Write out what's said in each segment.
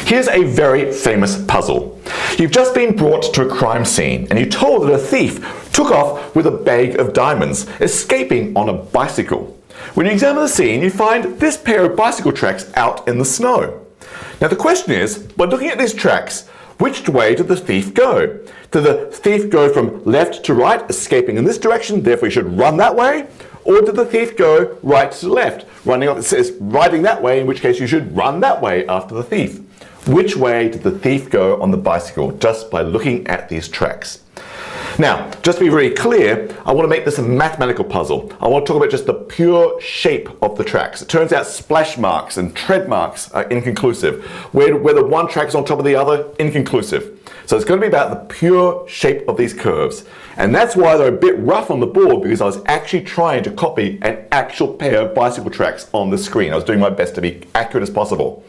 Here's a very famous puzzle. You've just been brought to a crime scene and you're told that a thief took off with a bag of diamonds, escaping on a bicycle. When you examine the scene, you find this pair of bicycle tracks out in the snow. Now the question is, by looking at these tracks, which way did the thief go? Did the thief go from left to right, escaping in this direction, therefore you should run that way? Or did the thief go right to left, riding that way, in which case you should run that way after the thief? Which way did the thief go on the bicycle, just by looking at these tracks? Now, just to be very clear, I want to make this a mathematical puzzle. I want to talk about just the pure shape of the tracks. It turns out splash marks and tread marks are inconclusive. Whether one track is on top of the other, inconclusive. So it's going to be about the pure shape of these curves. And that's why they're a bit rough on the board, because I was actually trying to copy an actual pair of bicycle tracks on the screen. I was doing my best to be accurate as possible.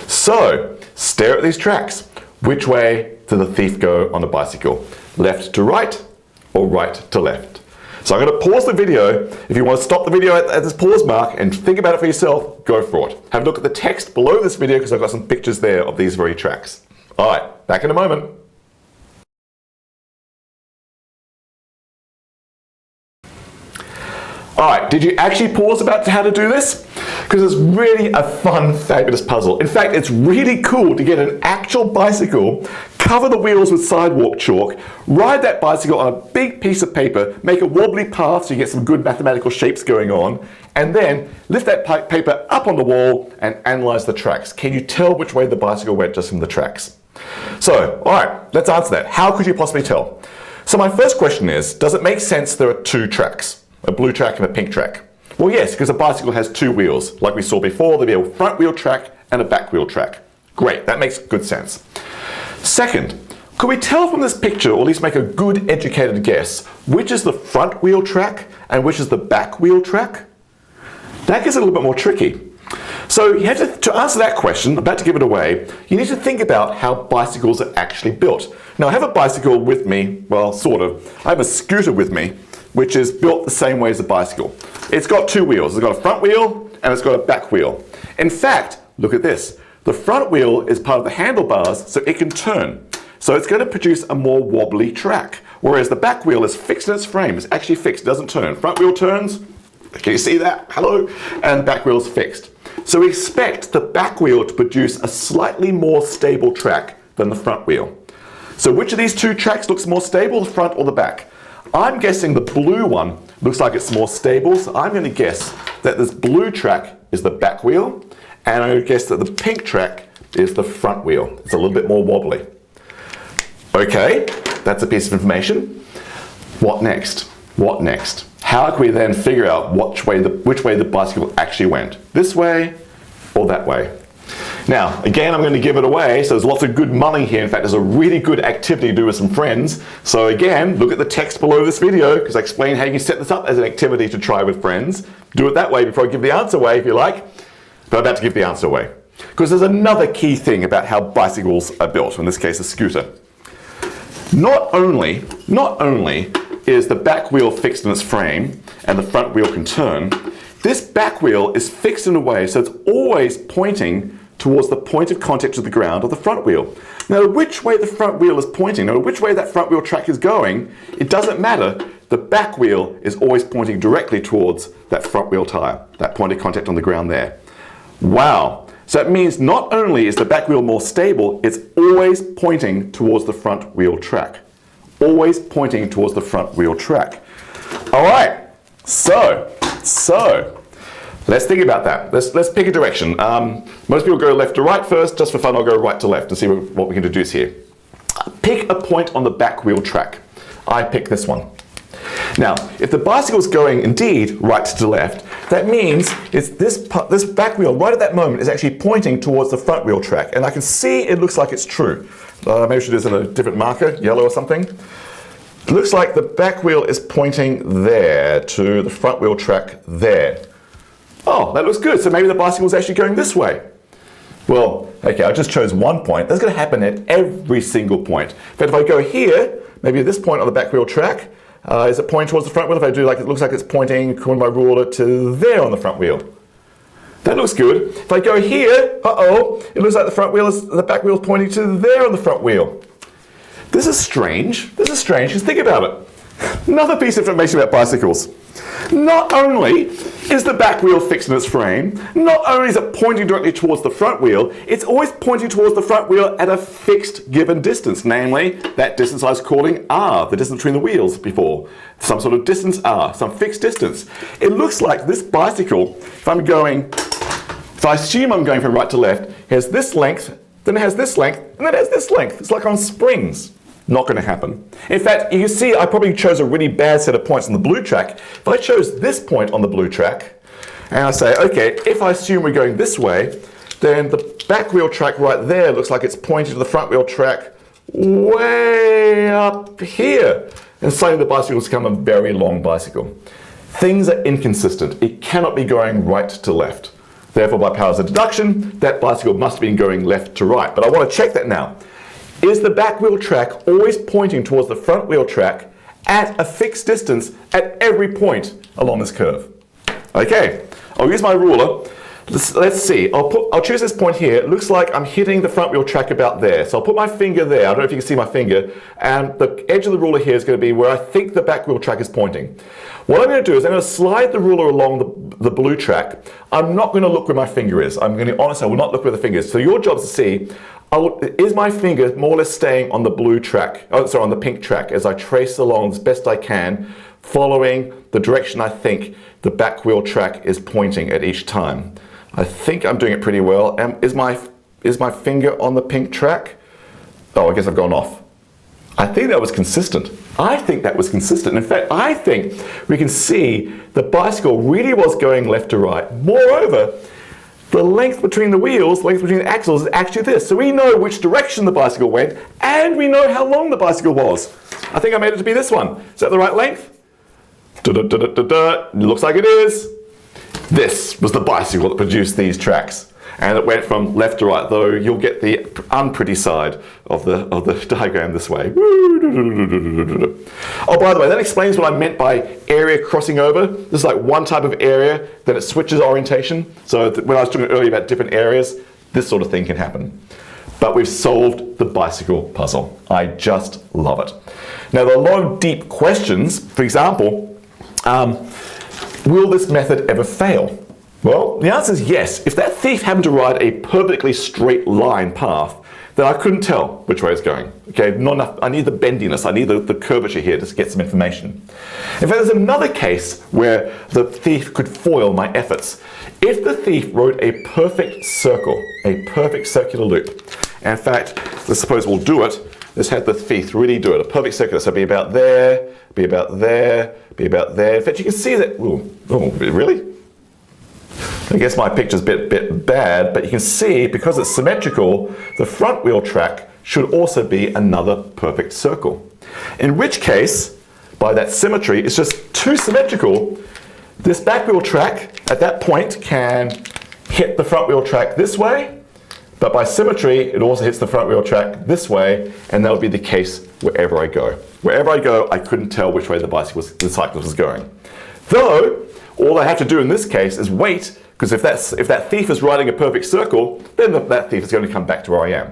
So, stare at these tracks. Which way did the thief go on a bicycle? Left to right or right to left? So I'm going to pause the video. If you want to stop the video at this pause mark and think about it for yourself, go for it. Have a look at the text below this video because I've got some pictures there of these very tracks. All right, back in a moment. Alright, did you actually pause about how to do this? Because it's really a fun, fabulous puzzle. In fact, it's really cool to get an actual bicycle, cover the wheels with sidewalk chalk, ride that bicycle on a big piece of paper, make a wobbly path so you get some good mathematical shapes going on, and then lift that paper up on the wall and analyze the tracks. Can you tell which way the bicycle went just from the tracks? So, alright, let's answer that. How could you possibly tell? So my first question is, does it make sense there are two tracks? A blue track and a pink track? Well, yes, because a bicycle has two wheels. Like we saw before, there'll be a front wheel track and a back wheel track. Great, that makes good sense. Second, could we tell from this picture, or at least make a good educated guess, which is the front wheel track and which is the back wheel track? That gets a little bit more tricky. So you have to answer that question, I'm about to give it away, you need to think about how bicycles are actually built. Now I have a bicycle with me, well, sort of. I have a scooter with me, which is built the same way as a bicycle. It's got two wheels. It's got a front wheel and it's got a back wheel. In fact, look at this. The front wheel is part of the handlebars, so it can turn. So it's going to produce a more wobbly track, whereas the back wheel is fixed in its frame. It's actually fixed, it doesn't turn. Front wheel turns, can you see that? Hello? And back wheel is fixed. So we expect the back wheel to produce a slightly more stable track than the front wheel. So which of these two tracks looks more stable, the front or the back? I'm guessing the blue one looks like it's more stable, so I'm going to guess that this blue track is the back wheel, and I'm going to guess that the pink track is the front wheel. It's a little bit more wobbly. Okay, that's a piece of information. What next? What next? How can we then figure out which way the bicycle actually went? This way or that way? Now, again, I'm going to give it away, so there's lots of good money here. In fact, there's a really good activity to do with some friends. So again, look at the text below this video, because I explain how you can set this up as an activity to try with friends. Do it that way before I give the answer away, if you like. But I'm about to give the answer away. Because there's another key thing about how bicycles are built, in this case a scooter. Not only is the back wheel fixed in its frame, and the front wheel can turn, this back wheel is fixed in a way so it's always pointing towards the point of contact with the ground of the front wheel. Now which way the front wheel is pointing, or which way that front wheel track is going, it doesn't matter. The back wheel is always pointing directly towards that front wheel tire, that point of contact on the ground there. Wow. So that means not only is the back wheel more stable, it's always pointing towards the front wheel track. Always pointing towards the front wheel track. All right, so let's think about that. Let's pick a direction. Most people go left to right first. Just for fun, I'll go right to left and see what we can deduce here. Pick a point on the back wheel track. I pick this one. Now, if the bicycle is going indeed right to left, that means it's this back wheel right at that moment is actually pointing towards the front wheel track, and I can see it looks like it's true. Maybe I should use a different marker, yellow or something. It looks like the back wheel is pointing there to the front wheel track there. Oh, that looks good. So maybe the bicycle is actually going this way. Well, okay, I just chose one point. That's going to happen at every single point. But if I go here, maybe at this point on the back wheel track, is it pointing towards the front wheel? If I do like it looks like it's pointing, according to my ruler, to there on the front wheel. That looks good. If I go here, it looks like the back wheel is pointing to there on the front wheel. This is strange. This is strange, because think about it. Another piece of information about bicycles. Not only is the back wheel fixed in its frame, not only is it pointing directly towards the front wheel, it's always pointing towards the front wheel at a fixed given distance, namely that distance I was calling R, the distance between the wheels before. Some sort of distance R, some fixed distance. It looks like this bicycle, if I assume I'm going from right to left, has this length, then it has this length, and then it has this length. It's like on springs. Not going to happen. In fact, you can see I probably chose a really bad set of points on the blue track. If I chose this point on the blue track, and I say, okay, if I assume we're going this way, then the back wheel track right there looks like it's pointing to the front wheel track way up here. And suddenly the bicycle has become a very long bicycle. Things are inconsistent. It cannot be going right to left. Therefore, by powers of deduction, that bicycle must have been going left to right. But I want to check that now. Is the back wheel track always pointing towards the front wheel track at a fixed distance at every point along this curve? Okay, I'll use my ruler. Let's see. I'll choose this point here. It looks like I'm hitting the front wheel track about there. So I'll put my finger there. I don't know if you can see my finger. And the edge of the ruler here is going to be where I think the back wheel track is pointing. What I'm going to do is I'm going to slide the ruler along the blue track. I'm not going to look where my finger is. I'm going to be honest, I will not look where the finger is. So your job is to see, is my finger more or less staying on the blue track, on the pink track, as I trace along as best I can, following the direction I think the back wheel track is pointing at each time. I think I'm doing it pretty well. Is my finger on the pink track? Oh, I guess I've gone off. I think that was consistent. I think that was consistent. In fact, I think we can see the bicycle really was going left to right. Moreover, the length between the wheels, length between the axles is actually this. So we know which direction the bicycle went, and we know how long the bicycle was. I think I made it to be this one. Is that the right length? It looks like it is. This was the bicycle that produced these tracks. And it went from left to right, though you'll get the unpretty side of the diagram this way. Oh, by the way, that explains what I meant by area crossing over. This is like one type of area, then it switches orientation. So when I was talking earlier about different areas, this sort of thing can happen. But we've solved the bicycle puzzle. I just love it. Now, there are a lot of deep questions. For example, will this method ever fail? Well, the answer is yes. If that thief happened to ride a perfectly straight line path, then I couldn't tell which way it's going. Okay, not enough. I need the bendiness. I need the curvature here to get some information. In fact, there's another case where the thief could foil my efforts. If the thief rode a perfect circle, a perfect circular loop, and in fact, let's suppose we'll do it. Let's have the thief really do it. A perfect circular. So be about there, be about there, be about there. In fact, you can see that. Oh, really? I guess my picture's a bit bad, but you can see, because it's symmetrical, the front wheel track should also be another perfect circle. In which case, by that symmetry, it's just too symmetrical. This back wheel track, at that point, can hit the front wheel track this way, but by symmetry, it also hits the front wheel track this way, and that'll be the case wherever I go. Wherever I go, I couldn't tell which way the cyclist was going. Though, all I have to do in this case is wait, because if that thief is riding a perfect circle, then that thief is going to come back to where I am.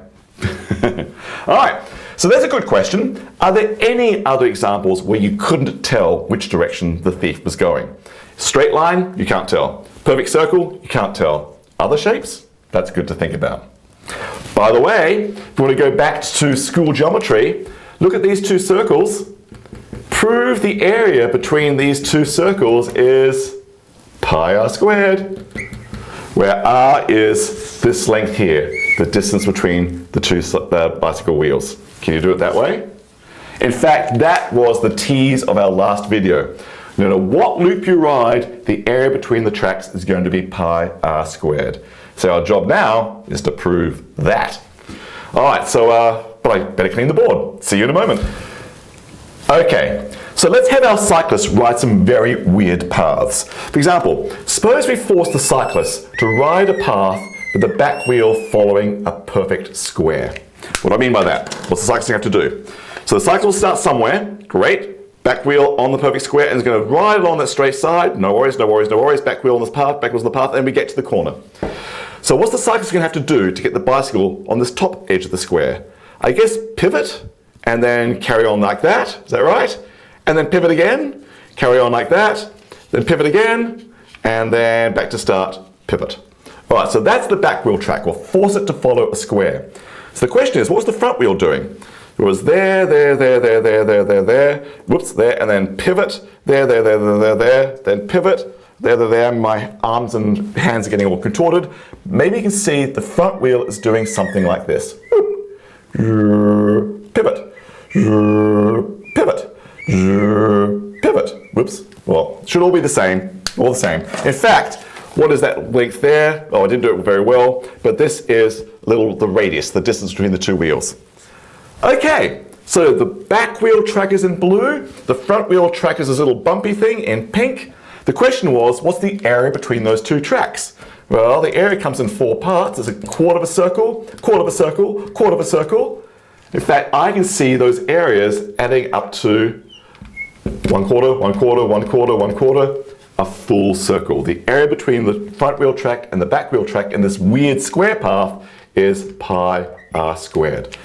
All right, so there's a good question. Are there any other examples where you couldn't tell which direction the thief was going? Straight line, you can't tell. Perfect circle, you can't tell. Other shapes? That's good to think about. By the way, if you want to go back to school geometry, look at these two circles. Prove the area between these two circles is pi r squared, where r is this length here, the distance between the two bicycle wheels. Can you do it that way? In fact, that was the tease of our last video. No matter what loop you ride, the area between the tracks is going to be pi r squared. So our job now is to prove that. All right, so but I better clean the board. See you in a moment. Okay, so let's have our cyclists ride some very weird paths. For example, suppose we force the cyclist to ride a path with the back wheel following a perfect square. What do I mean by that? What's the cyclist have to do? So the cyclist will start somewhere, great. Back wheel on the perfect square, and it's going to ride along that straight side. No worries, no worries, no worries. Back wheel on this path, back wheel's on the path, and we get to the corner. So what's the cyclist going to have to do to get the bicycle on this top edge of the square? I guess pivot, and then carry on like that. Is that right? And then pivot again, carry on like that, then pivot again, and then back to start, pivot. All right, so that's the back wheel track. We'll force it to follow a square. So the question is, what was the front wheel doing? It was there, whoops, there, and then pivot, there, then pivot, there, my arms and hands are getting all contorted. Maybe you can see the front wheel is doing something like this. Pivot, pivot, pivot, whoops. Well, it should all be the same, all the same. In fact, what is that length there? Oh, I didn't do it very well, but this is the radius, the distance between the two wheels. Okay, so the back wheel track is in blue, the front wheel track is this little bumpy thing in pink. The question was, what's the area between those two tracks? Well, the area comes in 4 parts. There's a quarter of a circle, quarter of a circle, quarter of a circle. In fact, I can see those areas adding up to 1 quarter, 1 quarter, 1 quarter, 1 quarter, a full circle. The area between the front wheel track and the back wheel track in this weird square path is pi r squared.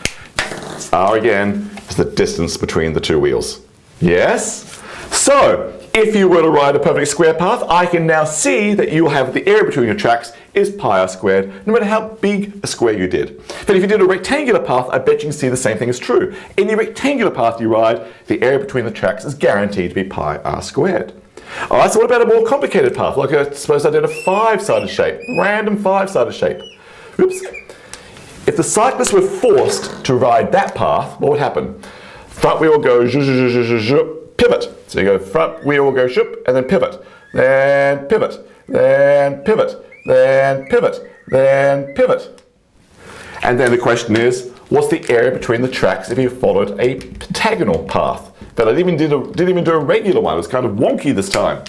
R again is the distance between the two wheels. Yes? So, if you were to ride a perfect square path, I can now see that you will have the area between your tracks is pi r squared, no matter how big a square you did. But if you did a rectangular path, I bet you can see the same thing is true. Any rectangular path you ride, the area between the tracks is guaranteed to be pi r squared. Alright, so what about a more complicated path? Like suppose I did a 5-sided shape, random 5-sided shape. Oops. If the cyclist were forced to ride that path, what would happen? Front wheel will go pivot. So you go front wheel will go shoop and then pivot, then pivot, then pivot, then pivot, then pivot. And then the question is, what's the area between the tracks if you followed a pentagonal path? But I didn't even do a regular one. It was kind of wonky this time.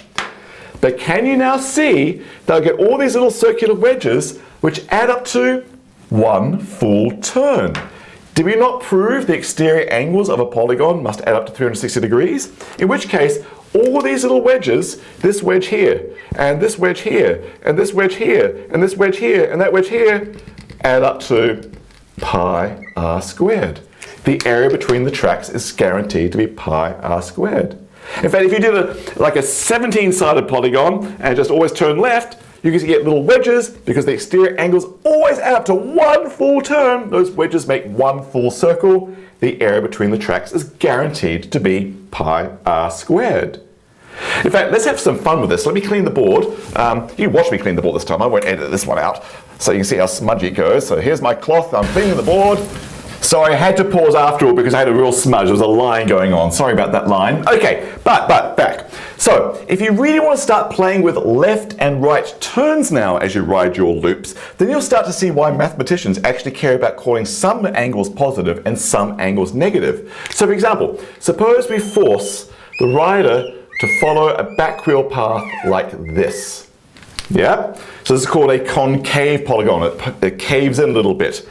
But can you now see that I get all these little circular wedges which add up to 1 full turn? Did we not prove the exterior angles of a polygon must add up to 360 degrees? In which case, all these little wedges, this wedge here, and this wedge here, and this wedge here, and this wedge here, and that wedge here, add up to pi r squared. The area between the tracks is guaranteed to be pi r squared. In fact, if you did like a 17-sided polygon and just always turn left, you can get little wedges because the exterior angles always add up to 1 full turn. Those wedges make 1 full circle. The area between the tracks is guaranteed to be pi r squared. In fact, let's have some fun with this. Let me clean the board. You can watch me clean the board this time. I won't edit this one out so you can see how smudgy it goes. So here's my cloth. I'm cleaning the board. Sorry, I had to pause after all because I had a real smudge. There was a line going on. Sorry about that line. Okay, but back. So, if you really want to start playing with left and right turns now as you ride your loops, then you'll start to see why mathematicians actually care about calling some angles positive and some angles negative. So, for example, suppose we force the rider to follow a back wheel path like this. Yeah? So this is called a concave polygon. It caves in a little bit.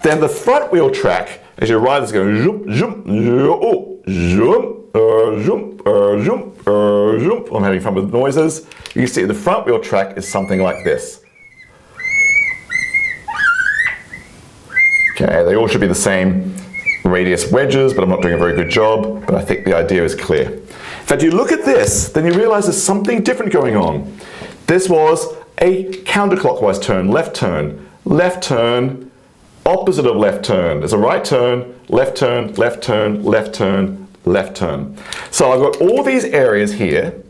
Then the front wheel track, as your rider's going zoom, zoom, zoom, zoom, zoom, zoom. I'm having fun with noises. You can see the front wheel track is something like this. Okay, they all should be the same radius wedges, but I'm not doing a very good job, but I think the idea is clear. In fact, you look at this, then you realize there's something different going on. This was a counterclockwise turn, left turn, opposite of left turn. There's a right turn, left turn, left turn, left turn, left turn. So I've got all these areas here,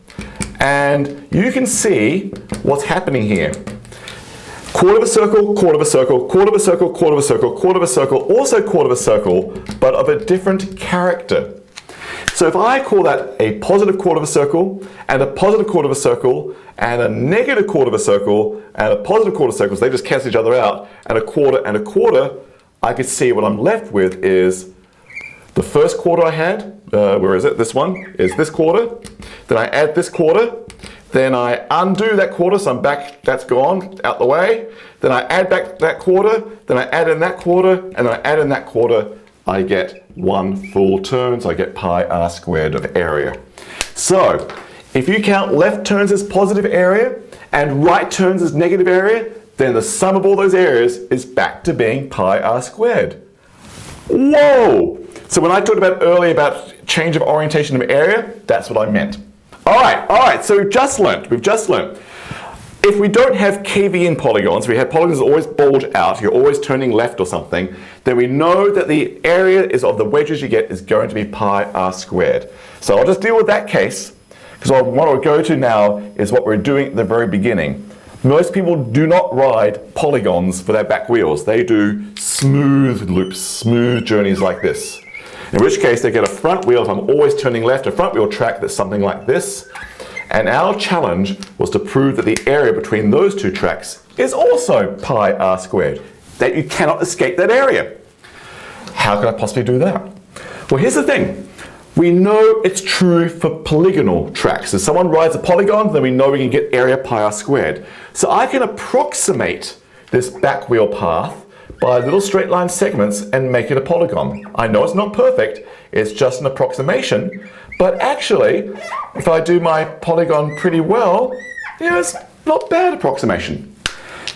and you can see what's happening here. Quarter of a circle, quarter of a circle, quarter of a circle, quarter of a circle, quarter of a circle, also quarter of a circle, but of a different character. So if I call that a positive quarter of a circle, and a positive quarter of a circle, and a negative quarter of a circle, and a positive quarter of circles, they just cancel each other out, and a quarter, I can see what I'm left with is the first quarter I had, where is it? This one is this quarter. Then I add this quarter. Then I undo that quarter, so I'm back, that's gone, out the way. Then I add back that quarter, then I add in that quarter, and then I add in that quarter. I get 1 full turn, so I get pi r squared of area. So, if you count left turns as positive area and right turns as negative area, then the sum of all those areas is back to being pi r squared. Whoa! So when I talked about earlier about change of orientation of area, that's what I meant. All right, so we've just learned. If we don't have KV in polygons, we have polygons that always bulge out, you're always turning left or something, then we know that the area of the wedges you get is going to be pi r squared. So I'll just deal with that case, because what I'll go to now is what we're doing at the very beginning. Most people do not ride polygons for their back wheels. They do smooth loops, smooth journeys like this. In which case they get a front wheel, if I'm always turning left, a front wheel track that's something like this. And our challenge was to prove that the area between those two tracks is also pi r squared, that you cannot escape that area. How can I possibly do that? Well, here's the thing. We know it's true for polygonal tracks. If someone rides a polygon, then we know we can get area pi r squared. So I can approximate this back wheel path by little straight line segments and make it a polygon. I know it's not perfect, it's just an approximation, but actually, if I do my polygon pretty well, yeah, it's not bad approximation.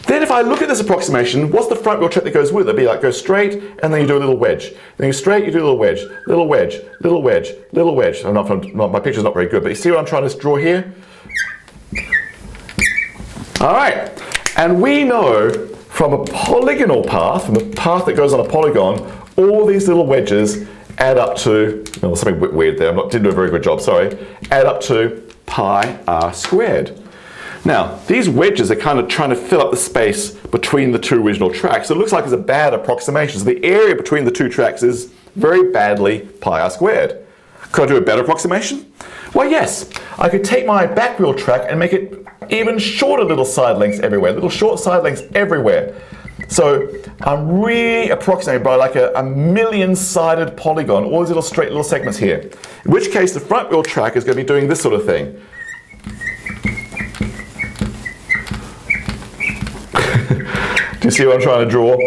Then if I look at this approximation, what's the front wheel track that goes with it? It'd be like go straight and then you do a little wedge. Then you go straight, you do a little wedge, little wedge, little wedge, little wedge. My picture's not very good, but you see what I'm trying to draw here? All right, and we know from a polygonal path, from a path that goes on a polygon, all these little wedges add up to, well, something weird there, didn't do a very good job, sorry, add up to pi r squared. Now, these wedges are kind of trying to fill up the space between the two original tracks, so it looks like it's a bad approximation. So the area between the two tracks is very badly pi r squared. Could I do a better approximation? Well, yes. I could take my back wheel track and make it even shorter little side lengths everywhere, little short side lengths everywhere. So I'm really approximating by like a million-sided polygon, all these little straight little segments here. In which case the front wheel track is going to be doing this sort of thing. Do you see what I'm trying to draw?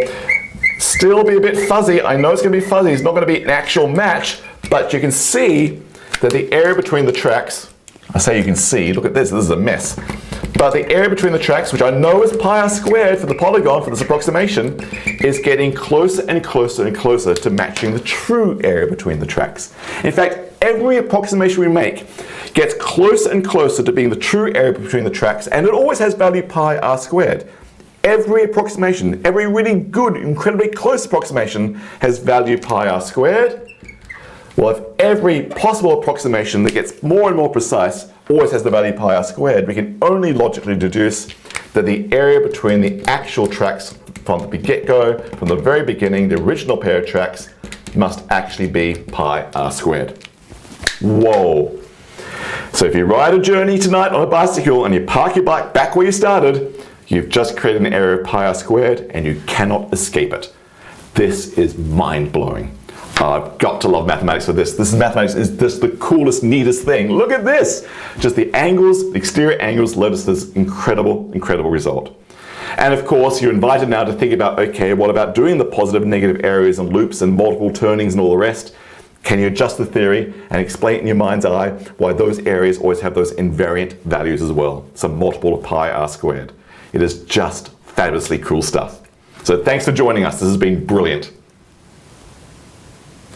Still be a bit fuzzy. I know it's going to be fuzzy. It's not going to be an actual match, but you can see that the area between the tracks, I say you can see, look at this is a mess. But the area between the tracks, which I know is pi r squared for the polygon for this approximation, is getting closer and closer and closer to matching the true area between the tracks. In fact, every approximation we make gets closer and closer to being the true area between the tracks, and it always has value pi r squared. Every approximation, every really good, incredibly close approximation has value pi r squared. Well, if every possible approximation that gets more and more precise always has the value pi r squared, we can only logically deduce that the area between the actual tracks from the get-go, from the very beginning, the original pair of tracks, must actually be pi r squared. Whoa. So if you ride a journey tonight on a bicycle and you park your bike back where you started, you've just created an area of pi r squared and you cannot escape it. This is mind-blowing. I've got to love mathematics for this. Mathematics is just the coolest, neatest thing. Look at this. Just the angles, the exterior angles led us to this incredible, incredible result. And of course, you're invited now to think about, okay, what about doing the positive and negative areas and loops and multiple turnings and all the rest? Can you adjust the theory and explain in your mind's eye why those areas always have those invariant values as well? So multiple of pi r squared. It is just fabulously cool stuff. So thanks for joining us. This has been brilliant.